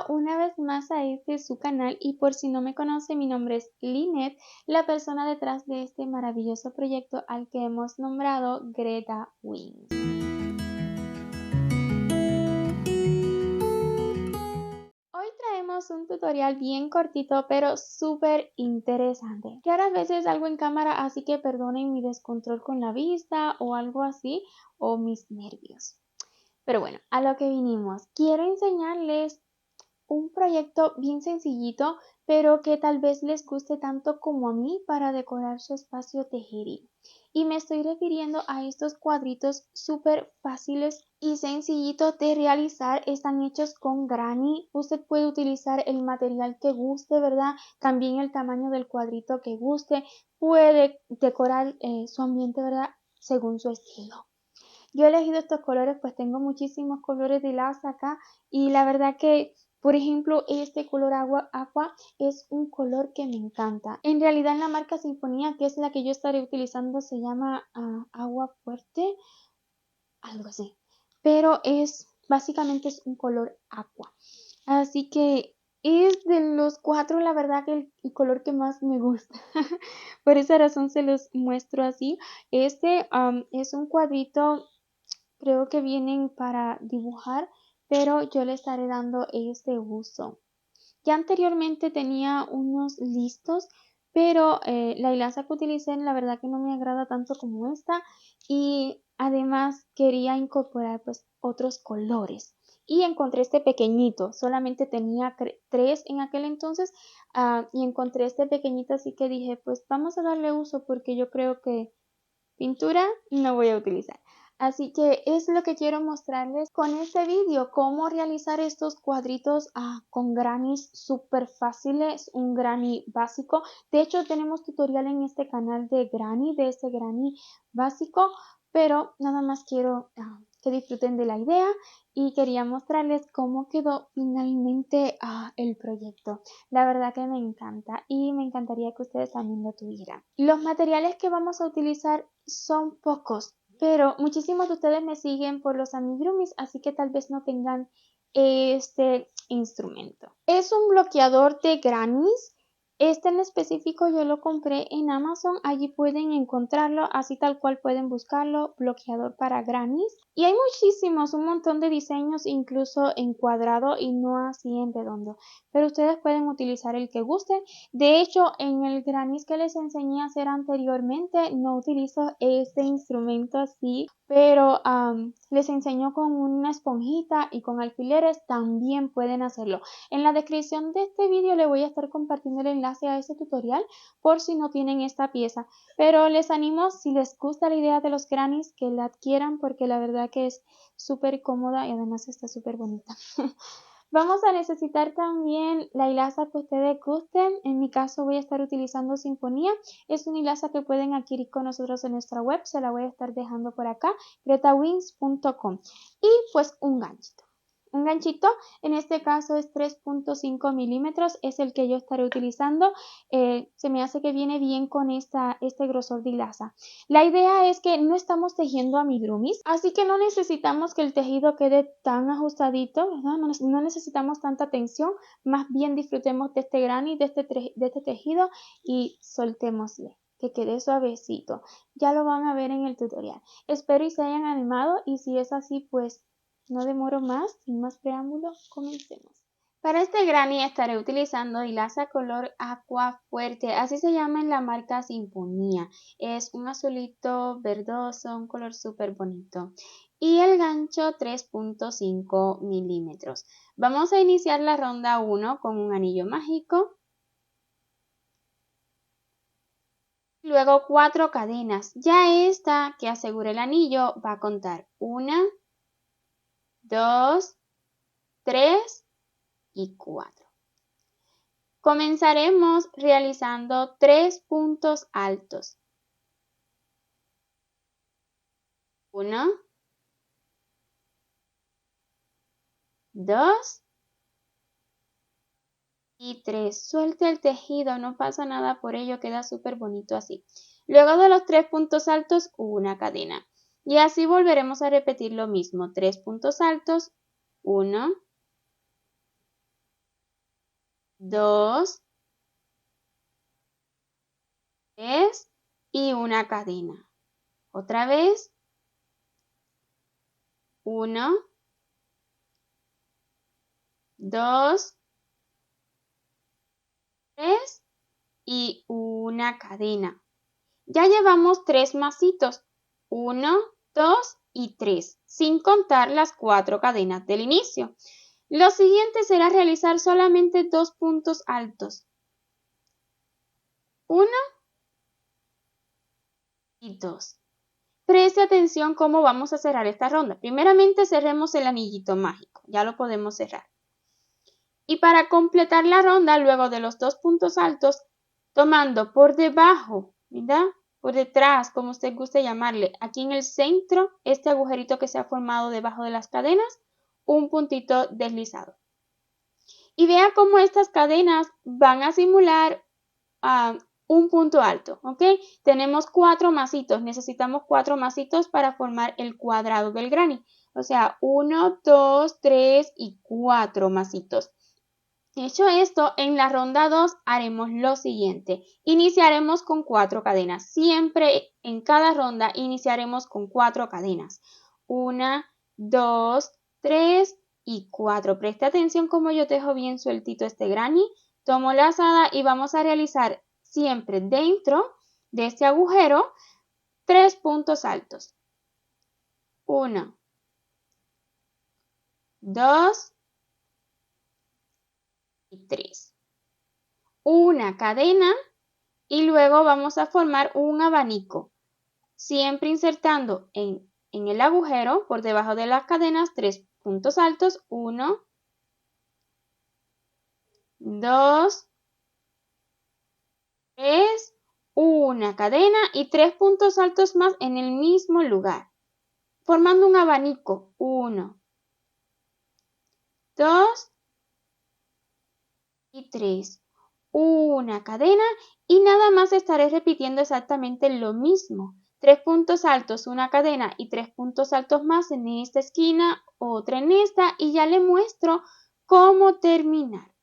una vez más a su canal y por si no me conoce, mi nombre es Linet, la persona detrás de este maravilloso proyecto al que hemos nombrado Greta Wings. Hoy traemos un tutorial bien cortito pero súper interesante. Raras veces salgo en cámara, así que perdonen mi descontrol con la vista o algo así, o mis nervios. Pero bueno, a lo que vinimos. Quiero enseñarles un proyecto bien sencillito, pero que tal vez les guste tanto como a mí para decorar su espacio tejeril. Y me estoy refiriendo a estos cuadritos súper fáciles y sencillitos de realizar. Están hechos con granny. Usted puede utilizar el material que guste, ¿verdad? También el tamaño del cuadrito que guste. Puede decorar su ambiente, ¿verdad? Según su estilo. Yo he elegido estos colores, pues tengo muchísimos colores de laza acá y la verdad que, por ejemplo, este color agua es un color que me encanta. En realidad en la marca Sinfonía, que es la que yo estaré utilizando, se llama agua fuerte, algo así. Pero básicamente es un color agua. Así que es de los cuatro, la verdad que el color que más me gusta. Por esa razón se los muestro así. Este es un cuadrito. Creo que vienen para dibujar, pero yo le estaré dando este uso. Ya anteriormente tenía unos listos, pero la hilaza que utilicé la verdad que no me agrada tanto como esta y además quería incorporar pues otros colores. Y encontré este pequeñito, solamente tenía 3 en aquel entonces y encontré este pequeñito, así que dije pues vamos a darle uso porque yo creo que pintura no voy a utilizar. Así que es lo que quiero mostrarles con este vídeo, cómo realizar estos cuadritos con grannies súper fáciles, un granny básico. De hecho, tenemos tutorial en este canal de este granny básico, pero nada más quiero que disfruten de la idea y quería mostrarles cómo quedó finalmente el proyecto. La verdad que me encanta y me encantaría que ustedes también lo tuvieran. Los materiales que vamos a utilizar son pocos, pero muchísimos de ustedes me siguen por los amigurumis, así que tal vez no tengan este instrumento. Es un bloqueador de grannies. Este en específico yo lo compré en Amazon, allí pueden encontrarlo, así tal cual pueden buscarlo, bloqueador para grannies. Y hay muchísimos, un montón de diseños, incluso en cuadrado y no así en redondo. Pero ustedes pueden utilizar el que gusten. De hecho, en el grannies que les enseñé a hacer anteriormente, no utilizo este instrumento así, pero les enseño con una esponjita y con alfileres, también pueden hacerlo. En la descripción de este vídeo les voy a estar compartiendo el enlace a ese tutorial por si no tienen esta pieza. Pero les animo, si les gusta la idea de los grannies, que la adquieran porque la verdad que es súper cómoda y además está súper bonita. Vamos a necesitar también la hilaza que ustedes gusten. En mi caso voy a estar utilizando Sinfonía. Es una hilaza que pueden adquirir con nosotros en nuestra web. Se la voy a estar dejando por acá, gretawings.com. Y pues un ganchito. Un ganchito, en este caso es 3.5 milímetros, es el que yo estaré utilizando. Se me hace que viene bien con este grosor de hilaza. La idea es que no estamos tejiendo amigurumis, así que no necesitamos que el tejido quede tan ajustadito, ¿verdad? No necesitamos tanta tensión, más bien disfrutemos de este granny, de este tejido y soltémosle, que quede suavecito. Ya lo van a ver en el tutorial. Espero y se hayan animado y si es así, pues no demoro más, sin más preámbulos, comencemos. Para este granny estaré utilizando hilaza color aqua fuerte, así se llama en la marca Sinfonía. Es un azulito verdoso, un color súper bonito. Y el gancho 3.5 milímetros. Vamos a iniciar la ronda 1 con un anillo mágico. Luego 4 cadenas. Ya esta que asegura el anillo va a contar 1, 2, 3 y 4. Comenzaremos realizando 3 puntos altos. 1, 2 y 3. Suelte el tejido, no pasa nada por ello, queda súper bonito así. Luego de los 3 puntos altos, una cadena. Y así volveremos a repetir lo mismo. 3 puntos altos, 1, 2, 3 y una cadena. Otra vez. 1, 2, 3 y una cadena. Ya llevamos 3 macitos. 1, 2 y 3, sin contar las 4 cadenas del inicio. Lo siguiente será realizar solamente 2 puntos altos. 1 y 2. Preste atención cómo vamos a cerrar esta ronda. Primeramente cerremos el anillito mágico. Ya lo podemos cerrar. Y para completar la ronda, luego de los 2 puntos altos, tomando por debajo, ¿verdad? Por detrás, como usted guste llamarle, aquí en el centro, este agujerito que se ha formado debajo de las cadenas, un puntito deslizado. Y vea cómo estas cadenas van a simular un punto alto, ¿ok? Tenemos 4 macitos, necesitamos 4 macitos para formar el cuadrado del granny. O sea, 1, 2, 3 y 4 macitos. Hecho esto, en la ronda 2 haremos lo siguiente. Iniciaremos con 4 cadenas. Siempre en cada ronda iniciaremos con 4 cadenas. 1, 2, 3 y 4. Preste atención como yo dejo bien sueltito este granny. Tomo la lazada y vamos a realizar siempre dentro de este agujero 3 puntos altos. 1, 2 y 3. Una cadena y luego vamos a formar un abanico, siempre insertando en el agujero por debajo de las cadenas 3 puntos altos. 1, 2, 3, una cadena y 3 puntos altos más en el mismo lugar, formando un abanico. 1, 2 y 3. Una cadena y nada más estaré repitiendo exactamente lo mismo. 3 puntos altos, una cadena y 3 puntos altos más en esta esquina, otra en esta y ya le muestro cómo terminar.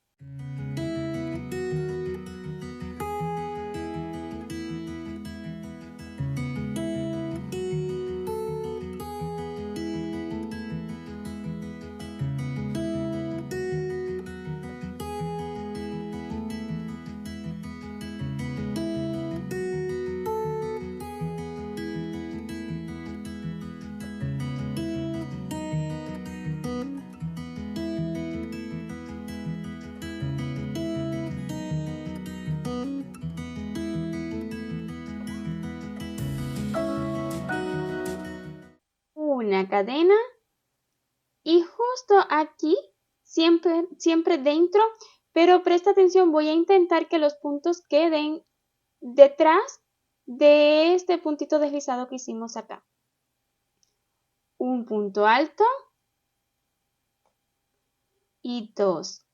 Una cadena y justo aquí, siempre dentro, pero presta atención, voy a intentar que los puntos queden detrás de este puntito deslizado que hicimos acá. Un punto alto y 2.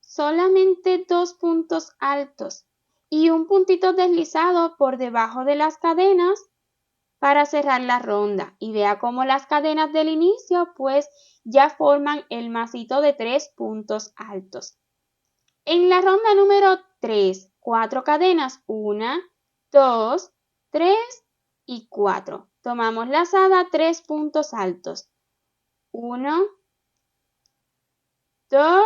Solamente 2 puntos altos y un puntito deslizado por debajo de las cadenas para cerrar la ronda. Y vea cómo las cadenas del inicio pues ya forman el macito de 3 puntos altos. En la ronda número 3, 4 cadenas, 1, 2, 3 y 4. Tomamos lazada, 3 puntos altos. 1, 2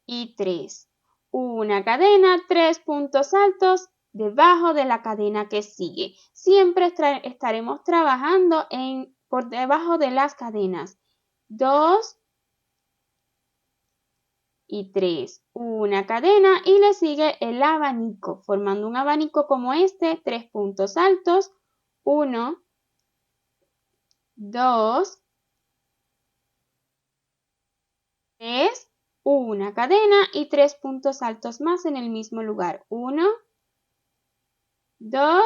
y 3. Una cadena, 3 puntos altos debajo de la cadena que sigue. Siempre estaremos trabajando por debajo de las cadenas. 2 y 3. Una cadena y le sigue el abanico, formando un abanico como este, 3 puntos altos. 1, 2, 3. Una cadena y 3 puntos altos más en el mismo lugar. 1, 2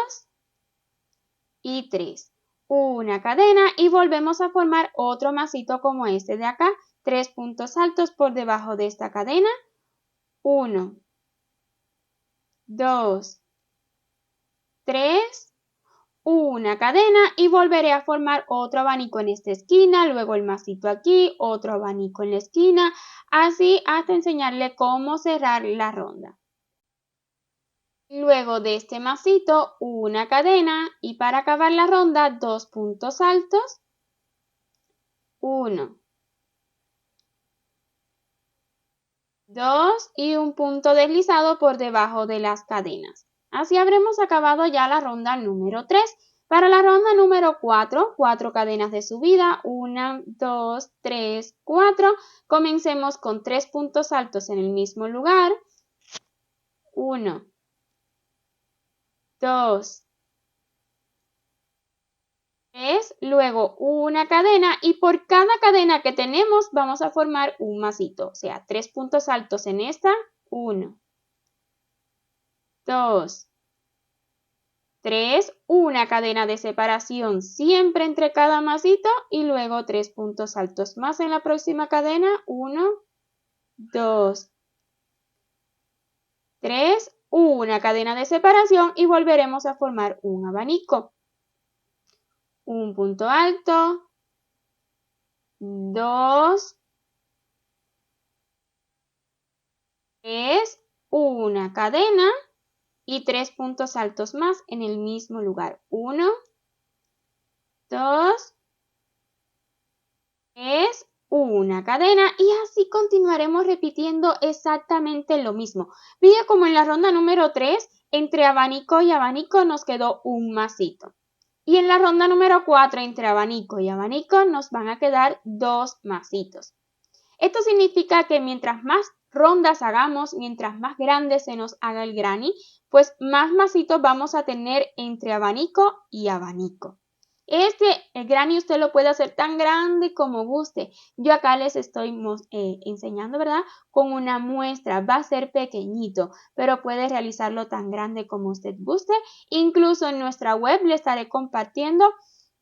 y 3. Una cadena y volvemos a formar otro macito como este de acá. 3 puntos altos por debajo de esta cadena. 1, 2, 3. una cadena y volveré a formar otro abanico en esta esquina, luego el masito aquí, otro abanico en la esquina, así hasta enseñarle cómo cerrar la ronda. Luego de este masito, una cadena y para acabar la ronda, 2 puntos altos, 1, 2 y un punto deslizado por debajo de las cadenas. Así habremos acabado ya la ronda número 3. Para la ronda número 4, 4 cadenas de subida, 1, 2, 3, 4. Comencemos con 3 puntos altos en el mismo lugar. 1, 2, 3, luego una cadena y por cada cadena que tenemos vamos a formar un masito, o sea, 3 puntos altos en esta, 1, 2, 3, una cadena de separación siempre entre cada masito y luego 3 puntos altos más en la próxima cadena, 1, 2, 3, una cadena de separación y volveremos a formar un abanico. Un punto alto, 2, 3, una cadena y 3 puntos altos más en el mismo lugar. 1, 2, 3, una cadena y así continuaremos repitiendo exactamente lo mismo. Fíjate como en la ronda número 3, entre abanico y abanico nos quedó un masito. Y en la ronda número 4, entre abanico y abanico, nos van a quedar 2 masitos. Esto significa que mientras más rondas hagamos, mientras más grande se nos haga el granny, pues más masitos vamos a tener entre abanico y abanico. El granny usted lo puede hacer tan grande como guste. Yo acá les estoy enseñando, ¿verdad? Con una muestra. Va a ser pequeñito, pero puede realizarlo tan grande como usted guste. Incluso en nuestra web le estaré compartiendo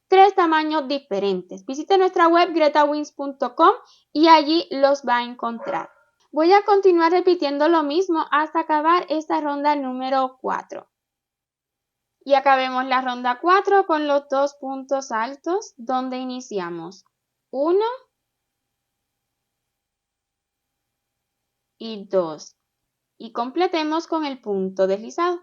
3 tamaños diferentes. Visite nuestra web gretawins.com y allí los va a encontrar. Voy a continuar repitiendo lo mismo hasta acabar esta ronda número 4. Y acabemos la ronda 4 con los 2 puntos altos donde iniciamos. 1 y 2. Y completemos con el punto deslizado.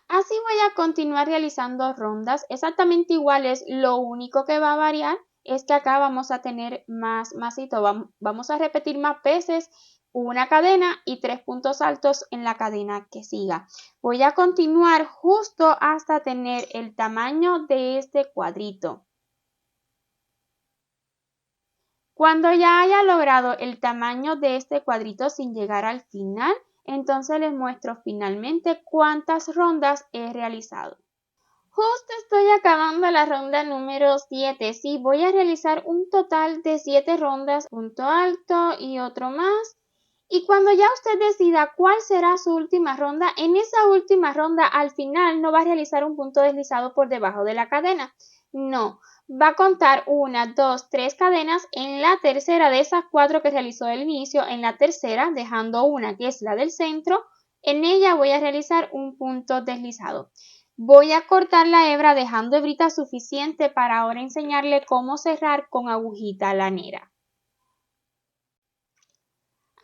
Así voy a continuar realizando rondas exactamente iguales. Lo único que va a variar es que acá vamos a tener más masito. Vamos a repetir más veces una cadena y 3 puntos altos en la cadena que siga. Voy a continuar justo hasta tener el tamaño de este cuadrito. Cuando ya haya logrado el tamaño de este cuadrito sin llegar al final, entonces les muestro finalmente cuántas rondas he realizado. Justo estoy acabando la ronda número 7. Sí, voy a realizar un total de 7 rondas, punto alto y otro más. Y cuando ya usted decida cuál será su última ronda, en esa última ronda al final no va a realizar un punto deslizado por debajo de la cadena. No, va a contar 1, 2, 3 cadenas en la tercera de esas 4 que realizó al inicio, en la tercera, dejando una que es la del centro, en ella voy a realizar un punto deslizado. Voy a cortar la hebra dejando hebrita suficiente para ahora enseñarle cómo cerrar con agujita lanera.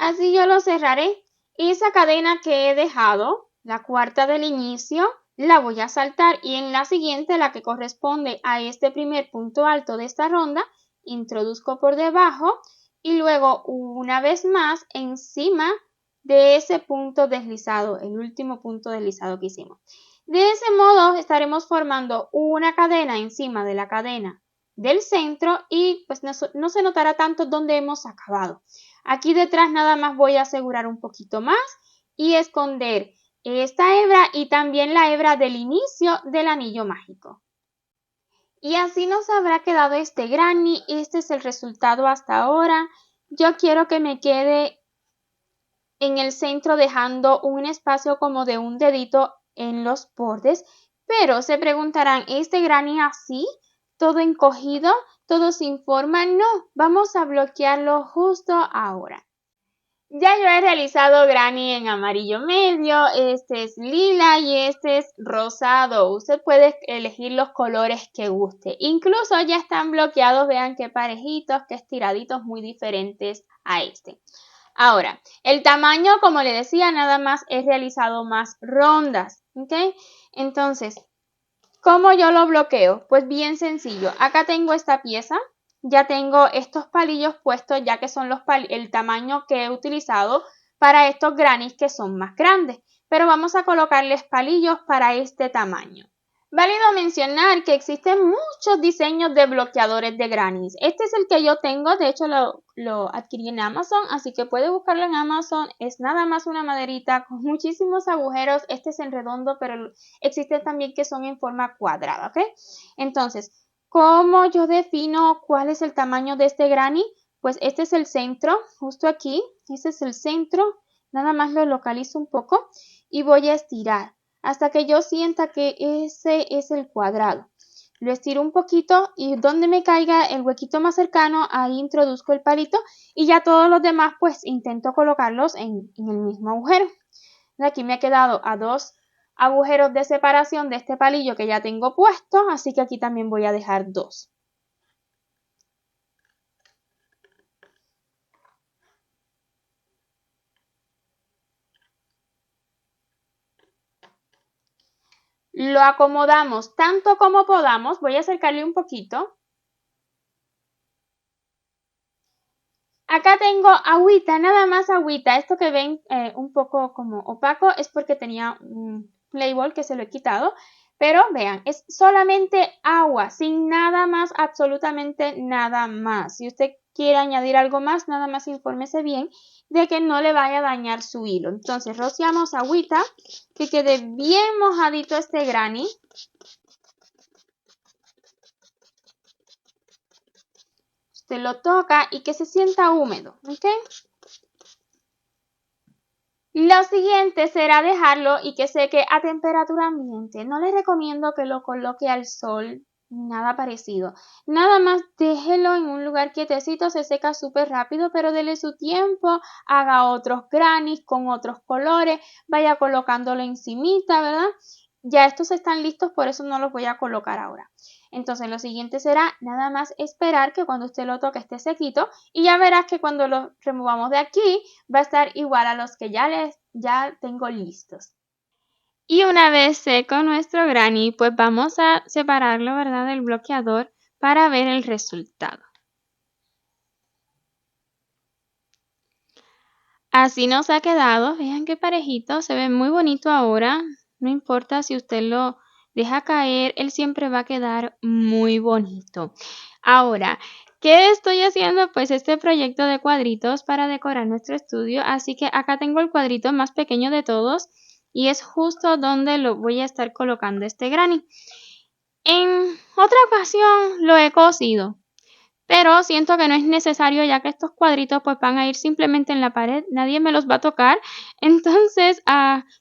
Así yo lo cerraré. Esa cadena que he dejado, la cuarta del inicio, la voy a saltar y en la siguiente, la que corresponde a este primer punto alto de esta ronda, introduzco por debajo y luego una vez más encima de ese punto deslizado, el último punto deslizado que hicimos. De ese modo estaremos formando una cadena encima de la cadena del centro y pues no se notará tanto donde hemos acabado. Aquí detrás nada más voy a asegurar un poquito más y esconder esta hebra y también la hebra del inicio del anillo mágico. Y así nos habrá quedado este granny. Este es el resultado hasta ahora. Yo quiero que me quede en el centro dejando un espacio como de un dedito en los bordes, pero se preguntarán, ¿este granny así? ¿Todo encogido? ¿Todo sin forma? No, vamos a bloquearlo justo ahora. Ya yo he realizado granny en amarillo medio, este es lila y este es rosado. Usted puede elegir los colores que guste. Incluso ya están bloqueados, vean qué parejitos, qué estiraditos muy diferentes a este. Ahora, el tamaño, como le decía, nada más he realizado más rondas, ¿ok? Entonces, ¿cómo yo lo bloqueo? Pues bien sencillo. Acá tengo esta pieza, ya tengo estos palillos puestos, ya que son el tamaño que he utilizado para estos grannies que son más grandes. Pero vamos a colocarles palillos para este tamaño. Válido mencionar que existen muchos diseños de bloqueadores de grannies. Este es el que yo tengo, de hecho lo adquirí en Amazon, así que puede buscarlo en Amazon. Es nada más una maderita con muchísimos agujeros. Este es en redondo, pero existen también que son en forma cuadrada, ¿ok? Entonces, ¿cómo yo defino cuál es el tamaño de este granny? Pues este es el centro, justo aquí. Este es el centro. Nada más lo localizo un poco y voy a estirar hasta que yo sienta que ese es el cuadrado. Lo estiro un poquito y donde me caiga el huequito más cercano, ahí introduzco el palito y ya todos los demás pues intento colocarlos en el mismo agujero. Aquí me ha quedado a 2 agujeros de separación de este palillo que ya tengo puesto, así que aquí también voy a dejar 2. Lo acomodamos tanto como podamos, voy a acercarle un poquito. Acá tengo agüita, nada más agüita. Esto que ven un poco como opaco es porque tenía un Playboy que se lo he quitado. Pero vean, es solamente agua, sin nada más, absolutamente nada más. Si usted quiere añadir algo más, nada más infórmese bien de que no le vaya a dañar su hilo. Entonces rociamos agüita, que quede bien mojadito este granny. Usted lo toca y que se sienta húmedo, ¿ok? Lo siguiente será dejarlo y que seque a temperatura ambiente. No le recomiendo que lo coloque al sol, nada parecido. Nada más déjelo en un lugar quietecito, se seca súper rápido, pero dele su tiempo, haga otros grannies con otros colores, vaya colocándolo encimita, ¿verdad? Ya estos están listos, por eso no los voy a colocar ahora. Entonces lo siguiente será nada más esperar que cuando usted lo toque esté sequito y ya verás que cuando lo removamos de aquí va a estar igual a los que ya tengo listos. Y una vez seco nuestro granny, pues vamos a separarlo, ¿verdad?, del bloqueador para ver el resultado. Así nos ha quedado, vean qué parejito, se ve muy bonito ahora, no importa si usted lo deja caer, él siempre va a quedar muy bonito. Ahora, ¿qué estoy haciendo? Pues este proyecto de cuadritos para decorar nuestro estudio, así que acá tengo el cuadrito más pequeño de todos y es justo donde lo voy a estar colocando este granny. En otra ocasión lo he cosido, pero siento que no es necesario ya que estos cuadritos pues van a ir simplemente en la pared, nadie me los va a tocar, entonces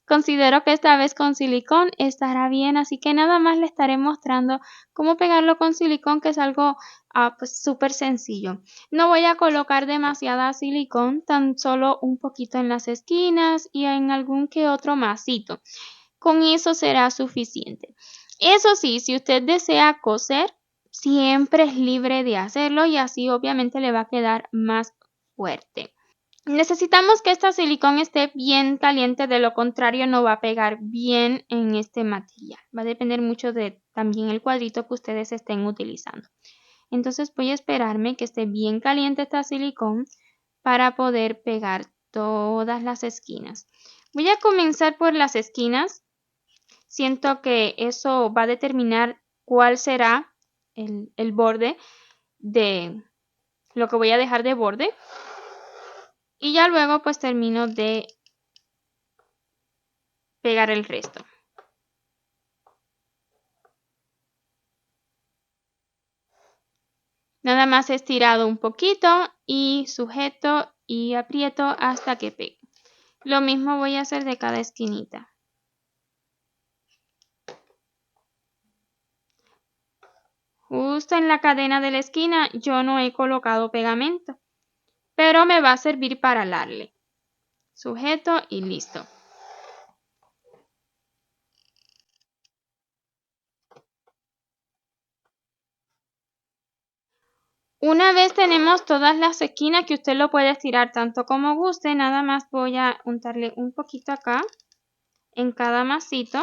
considero que esta vez con silicón estará bien, así que nada más le estaré mostrando cómo pegarlo con silicón, que es algo pues súper sencillo. No voy a colocar demasiada silicón, tan solo un poquito en las esquinas y en algún que otro masito. Con eso será suficiente. Eso sí, si usted desea coser, siempre es libre de hacerlo y así obviamente le va a quedar más fuerte. Necesitamos que esta silicón esté bien caliente, de lo contrario no va a pegar bien en este material. Va a depender mucho de también el cuadrito que ustedes estén utilizando. Entonces voy a esperarme que esté bien caliente esta silicón para poder pegar todas las esquinas. Voy a comenzar por las esquinas. Siento que eso va a determinar cuál será el borde de lo que voy a dejar de borde. Y ya luego pues termino de pegar el resto. Nada más he estirado un poquito y sujeto y aprieto hasta que pegue. Lo mismo voy a hacer de cada esquinita. Justo en la cadena de la esquina yo no he colocado pegamento, pero me va a servir para alarle. sujeto y listo. Una vez tenemos todas las esquinas, que usted lo puede estirar tanto como guste, nada más voy a untarle un poquito acá en cada masito.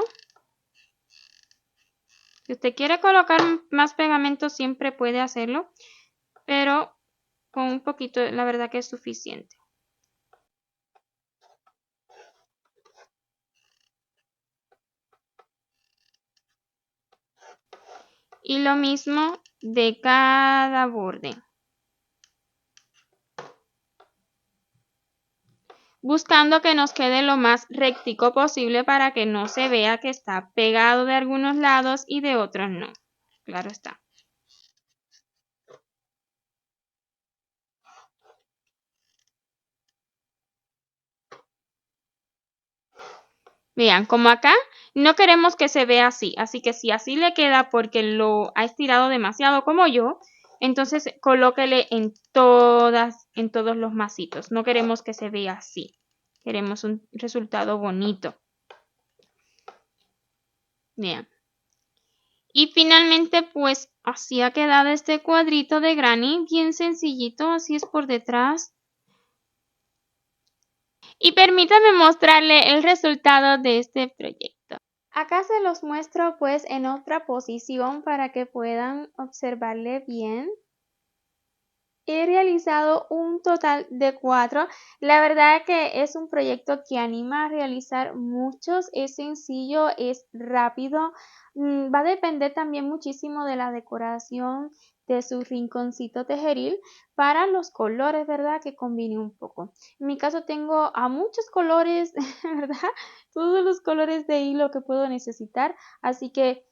Si usted quiere colocar más pegamento siempre puede hacerlo, pero con un poquito la verdad que es suficiente. Y lo mismo de cada borde. Buscando que nos quede lo más rectico posible para que no se vea que está pegado de algunos lados y de otros no. Claro está. Vean, como acá no queremos que se vea así que si así le queda porque lo ha estirado demasiado como yo, entonces colóquele en todos los masitos. No queremos que se vea así. Queremos un resultado bonito. Vean. Y finalmente, pues así ha quedado este cuadrito de granny, bien sencillito, así es por detrás. Y permítame mostrarle el resultado de este proyecto. Acá se los muestro pues en otra posición para que puedan observarle bien. He realizado un total de 4. La verdad que es un proyecto que anima a realizar muchos, es sencillo, es rápido. Va a depender también muchísimo de la decoración de su rinconcito tejeril para los colores, ¿verdad? Que combine un poco. En mi caso tengo a muchos colores, ¿verdad? Todos los colores de hilo que puedo necesitar, así que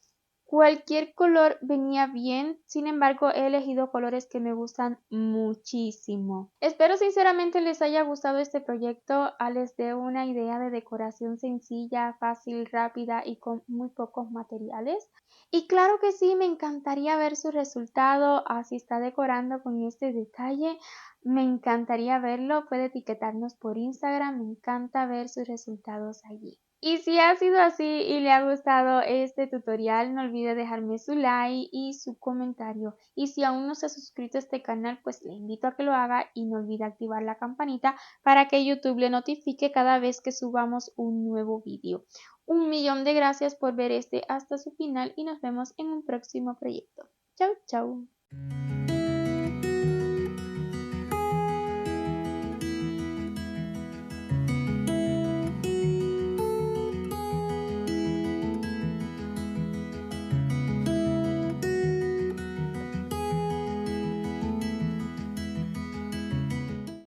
cualquier color venía bien, sin embargo he elegido colores que me gustan muchísimo. Espero sinceramente les haya gustado este proyecto, les dé una idea de decoración sencilla, fácil, rápida y con muy pocos materiales. Y claro que sí, me encantaría ver su resultado, si está decorando con este detalle. Me encantaría verlo, puede etiquetarnos por Instagram, me encanta ver sus resultados allí. Y si ha sido así y le ha gustado este tutorial, no olvide dejarme su like y su comentario. Y si aún no se ha suscrito a este canal, pues le invito a que lo haga y no olvide activar la campanita para que YouTube le notifique cada vez que subamos un nuevo vídeo. Un millón de gracias por ver este hasta su final y nos vemos en un próximo proyecto. Chau, chau.